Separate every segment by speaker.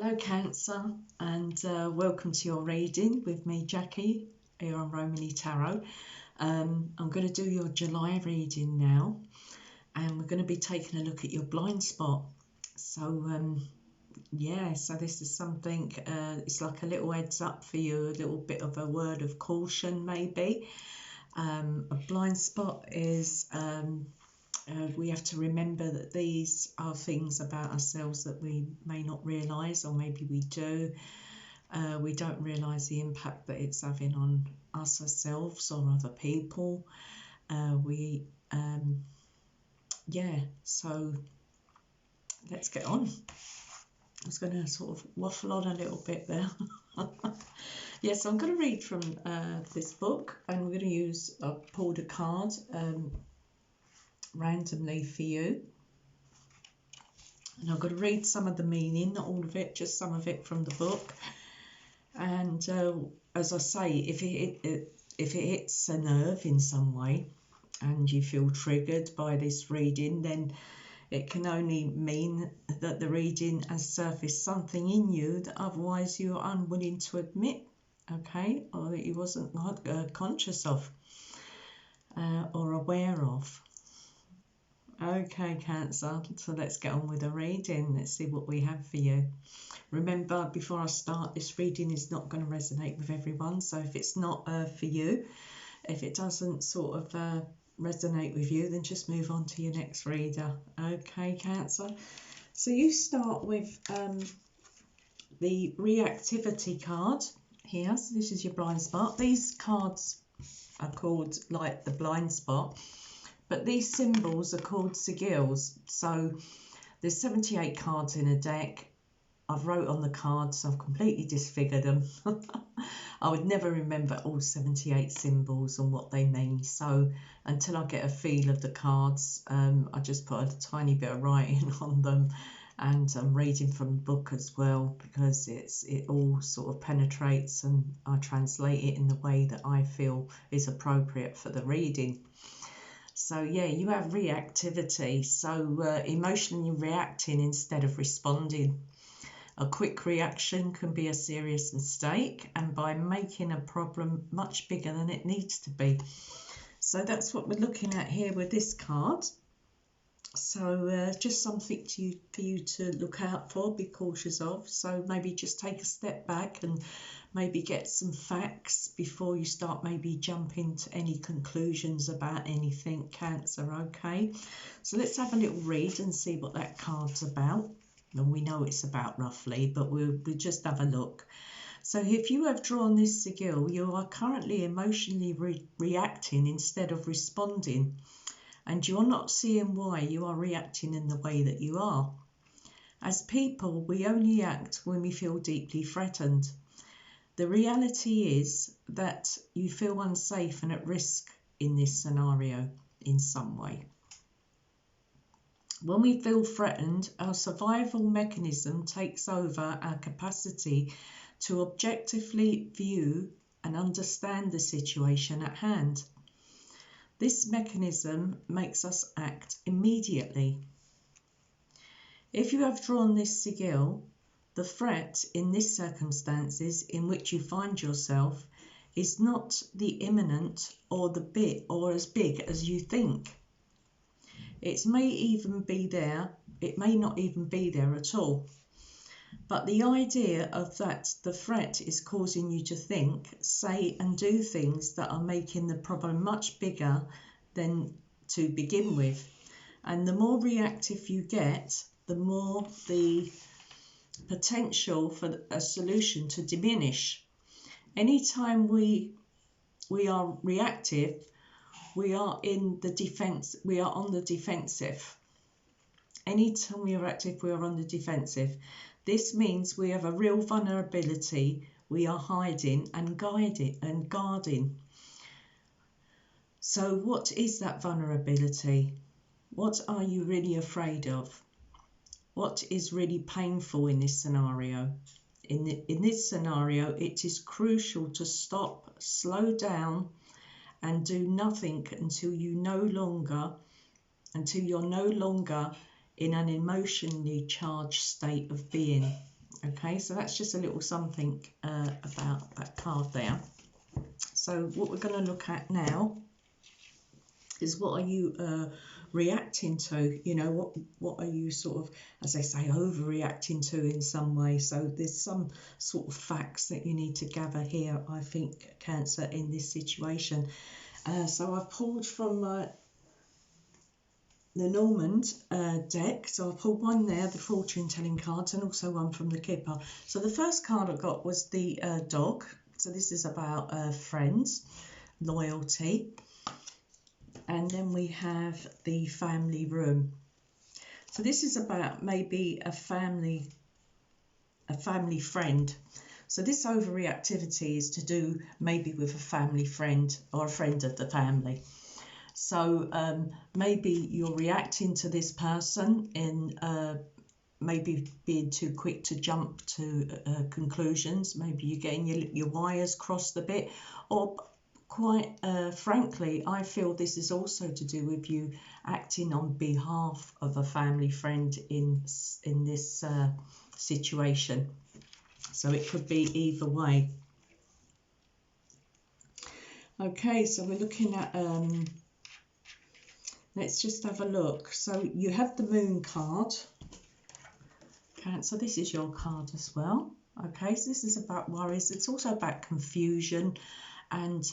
Speaker 1: Hello Cancer, and welcome to your reading with me, Jackie, here on Romany Tarot. I'm going to do your July reading now, and we're going to be taking a look at your blind spot. So so this is something, it's like a little heads up for you, a little bit of a word of caution maybe. A blind spot is... we have to remember that these are things about ourselves that we may not realise, or maybe we do. We don't realise the impact that it's having on us ourselves or other people. So let's get on. I was going to sort of waffle on a little bit there. Yes, I'm going to read from this book, and we're going to use, I've pulled a card randomly for you, and I'm going to read some of the meaning, not all of it, just some of it from the book. And as I say, if it hits a nerve in some way and you feel triggered by this reading, then it can only mean that the reading has surfaced something in you that otherwise you're unwilling to admit, okay, or that you wasn't conscious of or aware of. Okay, Cancer, so let's get on with the reading. Let's see what we have for you. Remember, before I start, this reading is not going to resonate with everyone. So if it's not for you, if it doesn't sort of resonate with you, then just move on to your next reader. Okay, Cancer. So you start with the Reactivity card here. So this is your blind spot. These cards are called like the blind spot, but these symbols are called sigils. So there's 78 cards in a deck. I've wrote on the cards, so I've completely disfigured them. I would never remember all 78 symbols and what they mean. So until I get a feel of the cards, I just put a tiny bit of writing on them, and I'm reading from the book as well, because it all sort of penetrates, and I translate it in the way that I feel is appropriate for the reading. So yeah, you have reactivity, so emotionally reacting instead of responding. A quick reaction can be a serious mistake, and by making a problem much bigger than it needs to be. So that's what we're looking at here with this card. So just something for you to look out for, be cautious of. So maybe just take a step back and maybe get some facts before you start maybe jumping to any conclusions about anything, Cancer, okay? So let's have a little read and see what that card's about. And we know it's about roughly, but we'll just have a look. So if you have drawn this sigil, you are currently emotionally reacting instead of responding, and you're not seeing why you are reacting in the way that you are. As people, we only act when we feel deeply threatened. The reality is that you feel unsafe and at risk in this scenario in some way. When we feel threatened, our survival mechanism takes over our capacity to objectively view and understand the situation at hand. This mechanism makes us act immediately. If you have drawn this sigil, the threat in these circumstances in which you find yourself is not the imminent or as big as you think. It may even be there, it may not even be there at all. But the idea of that the threat is causing you to think, say and do things that are making the problem much bigger than to begin with. And the more reactive you get, the more the potential for a solution to diminish. Anytime we are reactive, we are in the defense, we are on the defensive. Anytime we are active, we are on the defensive. This means we have a real vulnerability. We are hiding and guarding. So what is that vulnerability? What are you really afraid of? What is really painful in this scenario? In this scenario, it is crucial to stop, slow down, and do nothing until you're no longer in an emotionally charged state of being. Okay, so that's just a little something about that card there. So what we're going to look at now is what are you reacting to? You know, what are you sort of, as they say, overreacting to in some way? So there's some sort of facts that you need to gather here, I think, Cancer, in this situation. So I've pulled from the Normand deck. So I pulled one there, the fortune telling cards, and also one from the Kipper. So the first card I got was the dog. So this is about friends, loyalty. And then we have the family room. So this is about maybe a family friend. So this overreactivity is to do maybe with a family friend or a friend of the family. So maybe you're reacting to this person in maybe being too quick to jump to conclusions. Maybe you're getting your wires crossed a bit, or quite frankly, I feel this is also to do with you acting on behalf of a family friend in this situation. So it could be either way. Okay, so we're looking at, let's just have a look. So you have the Moon card. Cancer, this is your card as well. Okay, so this is about worries. It's also about confusion and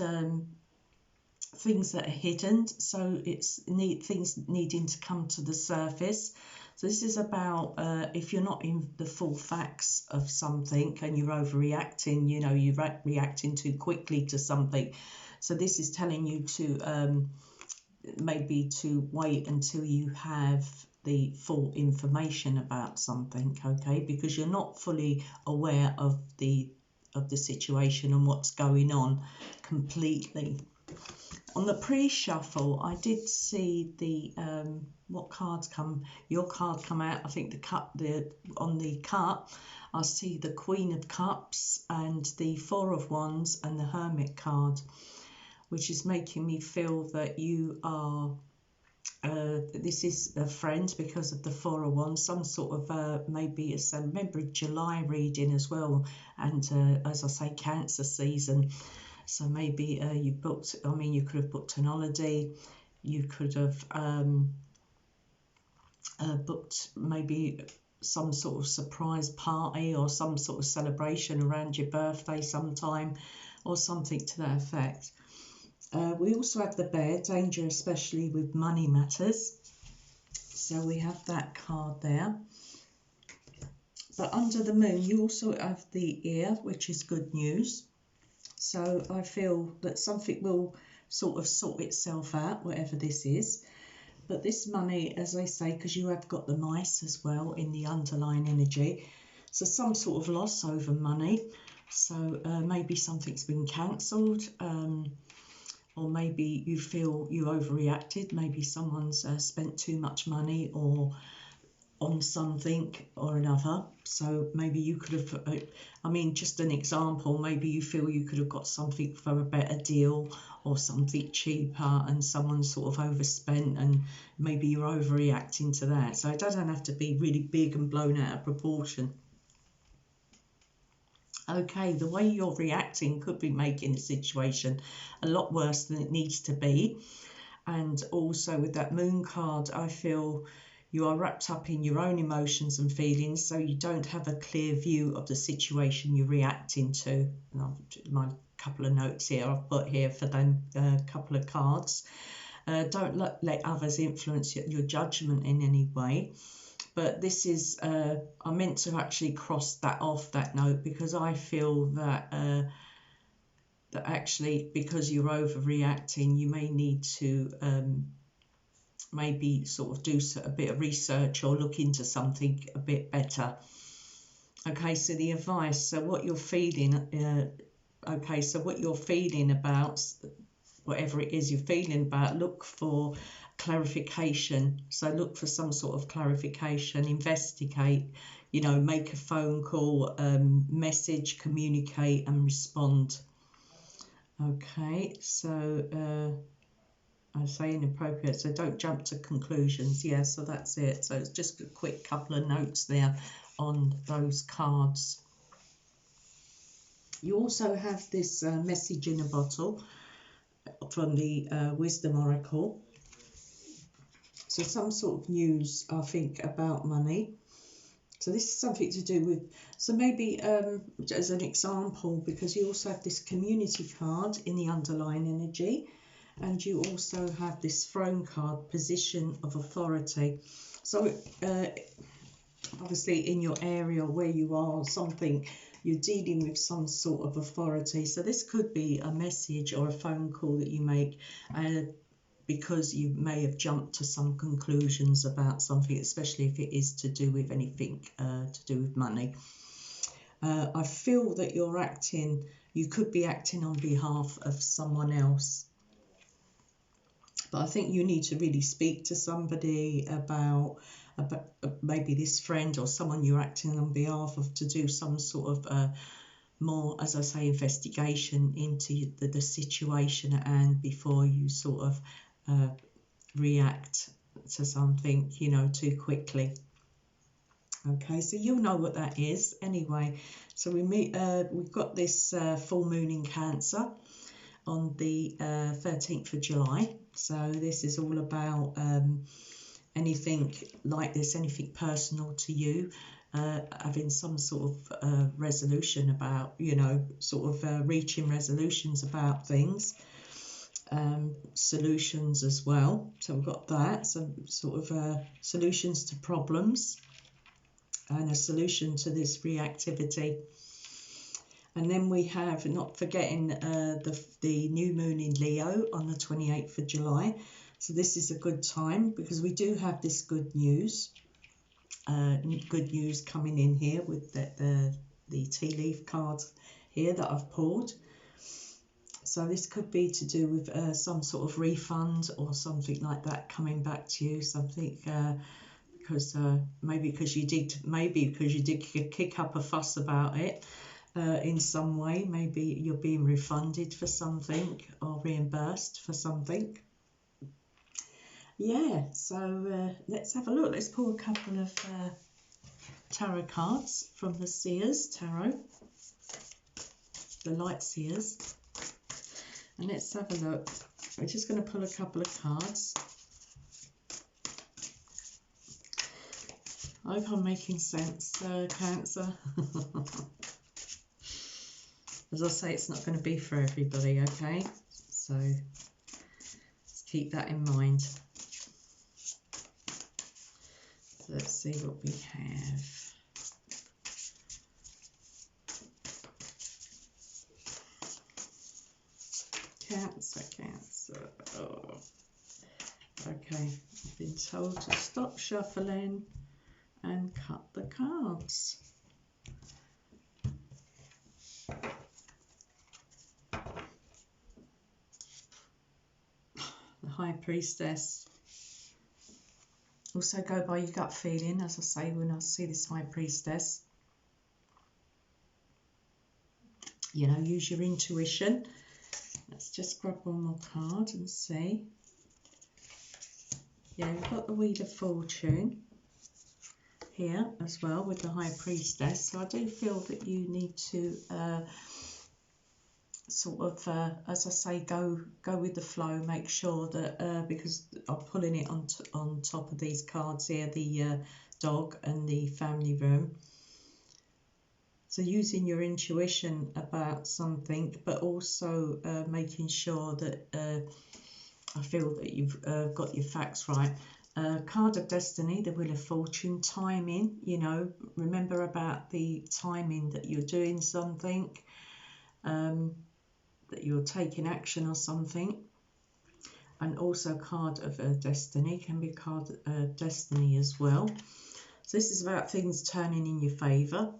Speaker 1: things that are hidden. So it's things needing to come to the surface. So this is about if you're not in the full facts of something and you're overreacting, you know, you're reacting too quickly to something. So this is telling you to maybe to wait until you have the full information about something, okay, because you're not fully aware of the situation and what's going on completely. On the pre-shuffle, I did see the what cards come. Your card come out. I think on the cup, I see the Queen of Cups and the Four of Wands and the Hermit card, which is making me feel that you are. This is a friend because of the Four of Wands. Some sort of maybe it's a July reading as well, and as I say, Cancer season. So maybe you booked, I mean, you could have booked an holiday, you could have booked maybe some sort of surprise party or some sort of celebration around your birthday sometime or something to that effect. We also have the Bear, danger especially with money matters. So we have that card there. But under the Moon, you also have the Ear, which is good news. So I feel that something will sort of sort itself out, whatever this is. But this money, as I say, because you have got the Mice as well in the underlying energy. So some sort of loss over money. So maybe something's been cancelled, or maybe you feel you overreacted. Maybe someone's spent too much money or on something or another. So maybe you could have, I mean, just an example, maybe you feel you could have got something for a better deal or something cheaper and someone sort of overspent and maybe you're overreacting to that. So it doesn't have to be really big and blown out of proportion. Okay, the way you're reacting could be making the situation a lot worse than it needs to be. And also with that Moon card, I feel you are wrapped up in your own emotions and feelings, so you don't have a clear view of the situation you're reacting to. And my couple of notes here I've put here for them, a couple of cards. Don't let others influence your judgment in any way. But this is, I meant to actually cross that off, that note, because I feel that that actually, because you're overreacting, you may need to maybe sort of do a bit of research or look into something a bit better. Okay, so the advice, so what you're feeling, okay, so what you're feeling about, whatever it is you're feeling about, look for clarification. So look for some sort of clarification, investigate, you know, make a phone call, message, communicate and respond. Okay, so I say inappropriate, so don't jump to conclusions. Yeah, so that's it. So it's just a quick couple of notes there on those cards. You also have this message in a bottle from the Wisdom Oracle. So some sort of news, I think, about money. So this is something to do with, so maybe as an example, because you also have this community card in the underlying energy, and you also have this throne card, position of authority. So obviously in your area where you are, something, you're dealing with some sort of authority. So this could be a message or a phone call that you make because you may have jumped to some conclusions about something, especially if it is to do with anything to do with money. I feel that you could be acting on behalf of someone else. But I think you need to really speak to somebody about maybe this friend or someone you're acting on behalf of, to do some sort of more, as I say, investigation into the situation at hand before you sort of react to something, you know, too quickly. Okay, so you'll know what that is anyway. So we've got this full moon in Cancer on the 13th of July. So this is all about anything like this, anything personal to you, having some sort of resolution about, you know, sort of reaching resolutions about things, solutions as well. So we've got that, some sort of solutions to problems and a solution to this reactivity. And then we have, not forgetting, the new moon in Leo on the 28th of July. So this is a good time because we do have this good news coming in here with the tea leaf card here that I've pulled. So this could be to do with some sort of refund or something like that coming back to you. Something because maybe because you did kick up a fuss about it. In some way, maybe you're being refunded for something or reimbursed for something. Yeah, so let's have a look. Let's pull a couple of tarot cards from the Seers Tarot, the Light Seers, and let's have a look. We're just going to pull a couple of cards. I hope I'm making sense, Cancer. As I say, it's not going to be for everybody, okay? So let's keep that in mind. So let's see what we have. Cancer. Oh. Okay, I've been told to stop shuffling and cut the cards. The High Priestess. Also go by your gut feeling, as I say, when I see this High Priestess. You know, use your intuition. Let's just grab one more card and see. Yeah, we've got the Wheel of Fortune here as well with the High Priestess. So I do feel that you need to sort of, as I say, go with the flow. Make sure that because I'm pulling it on top of these cards here, the dog and the family room. So using your intuition about something, but also making sure that I feel that you've got your facts right. Card of Destiny, the Wheel of Fortune, timing, you know, remember about the timing that you're doing something, that you're taking action or something. And also card of Destiny, can be card of Destiny as well. So this is about things turning in your favour.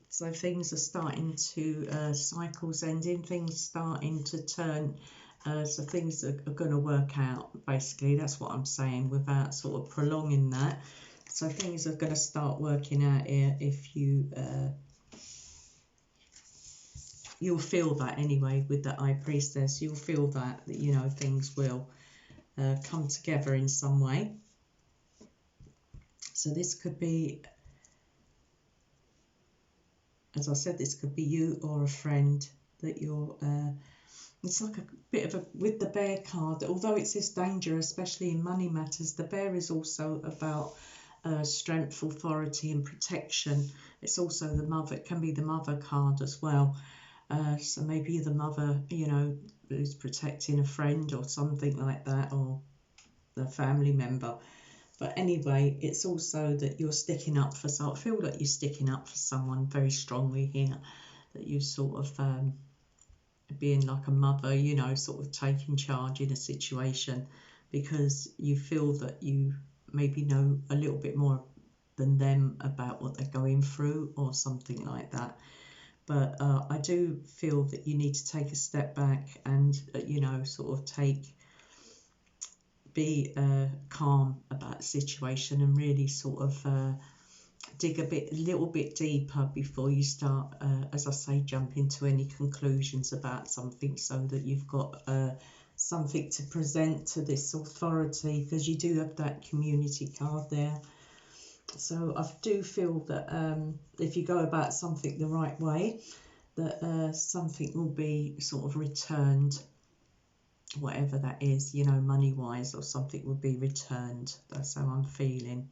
Speaker 1: So things are starting to, cycles ending, things starting to turn. So things are going to work out, basically. That's what I'm saying, without sort of prolonging that. So things are going to start working out here if you... you'll feel that anyway with the High Priestess. You'll feel that, you know, things will come together in some way. So this could be as I said, this could be you or a friend that you're, it's like a bit of a, with the bear card, although it says danger, especially in money matters, the bear is also about strength, authority and protection. It's also the mother, it can be the mother card as well. So maybe the mother, you know, who's protecting a friend or something like that, or a family member. But anyway, it's also that you're sticking up for, so I feel that you're sticking up for someone very strongly here, that you sort of being like a mother, you know, sort of taking charge in a situation, because you feel that you maybe know a little bit more than them about what they're going through or something like that. But I do feel that you need to take a step back and, you know, sort of be calm about the situation and really sort of dig a little bit deeper before you start, as I say, jump into any conclusions about something, so that you've got something to present to this authority, because you do have that community card there. So I do feel that if you go about something the right way, that something will be sort of returned, whatever that is, you know, money wise, or something will be returned. That's how I'm feeling.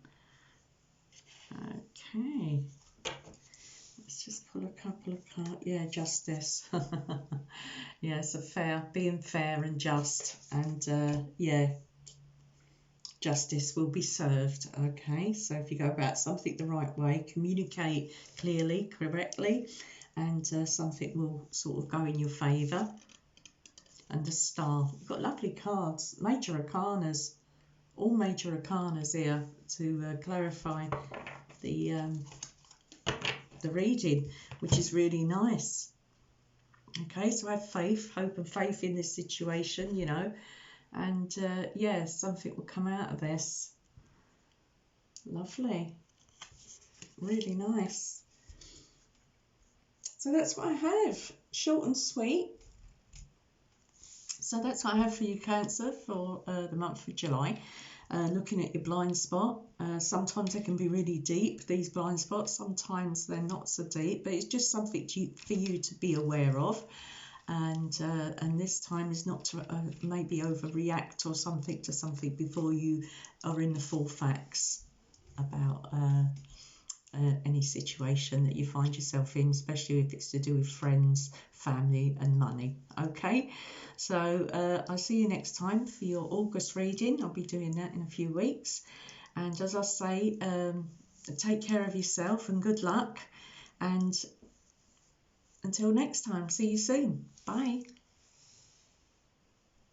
Speaker 1: Okay, let's just pull a couple of cards. Yeah, justice. Yeah, so being fair and just, and yeah, justice will be served. Okay, so if you go about something the right way, communicate clearly, correctly, and something will sort of go in your favour. And the star. We've got lovely cards, major arcanas, all major arcanas here to clarify the reading, which is really nice. Okay, so have faith, hope and faith in this situation, you know, and yeah, something will come out of this. Lovely, really nice. So that's what I have, short and sweet. So that's what I have for you, Cancer, for the month of July. Looking at your blind spot, sometimes they can be really deep, these blind spots, sometimes they're not so deep, but it's just something for you to be aware of. And this time is not to maybe overreact or something to something before you are in the full facts about any situation that you find yourself in, especially if it's to do with friends, family and money. Okay, so I'll see you next time for your August reading. I'll be doing that in a few weeks, and as I say, take care of yourself and good luck, and until next time, see you soon. Bye.